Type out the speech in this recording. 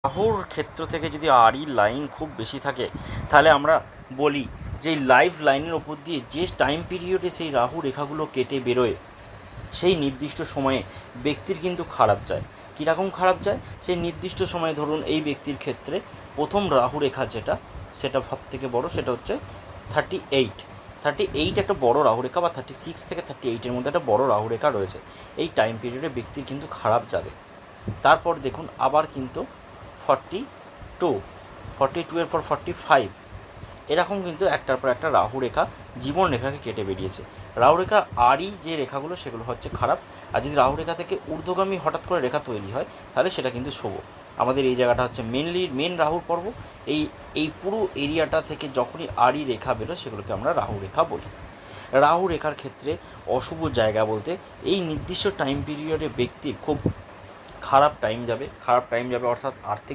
রাহুর ক্ষেত্র থেকে যদি আড়ি লাইন খুব বেশি থাকে, তাহলে আমরা বলি যে এই লাইফ লাইনের ওপর দিয়ে যে টাইম পিরিয়ডে সেই রাহু রেখাগুলো কেটে বেরোয়, সেই নির্দিষ্ট সময়ে ব্যক্তির কিন্তু খারাপ যায়। কীরকম খারাপ যায়? সেই নির্দিষ্ট সময়ে ধরুন এই ব্যক্তির ক্ষেত্রে প্রথম রাহু রেখা যেটা, সেটা সব থেকে বড়ো, সেটা হচ্ছে 38 একটা বড় রাহুরেখা, বা 36 থেকে 38-এর মধ্যে একটা বড় রাহুরেখা রয়েছে। এই টাইম পিরিয়ডে ব্যক্তির কিন্তু খারাপ যাবে। তারপর দেখুন আবার কিন্তু 42, 42-এর পর 45, এরকম কিন্তু একটার পর একটা রাহুরেখা জীবন রেখাকে কেটে বেরিয়েছে। রাহুরেখা আরই যে রেখাগুলো সেগুলো হচ্ছে খারাপ। আর যদি রাহুরেখা থেকে ঊর্ধ্বগামী হঠাৎ করে রেখা তৈরি হয়, তাহলে সেটা কিন্তু শুভ। আমাদের এই জায়গাটা হচ্ছে মেন রাহুর পর্ব। এই এই পুরো এরিয়াটা থেকে যখনই আরই রেখা বেরোয়, সেগুলোকে আমরা রাহু রেখা বলি। রাহু রেখার ক্ষেত্রে অশুভ জায়গা বলতে এই নির্দিষ্ট টাইম পিরিয়ডে ব্যক্তির খুব খারাপ টাইম যাবে অর্থাৎ আর্থিক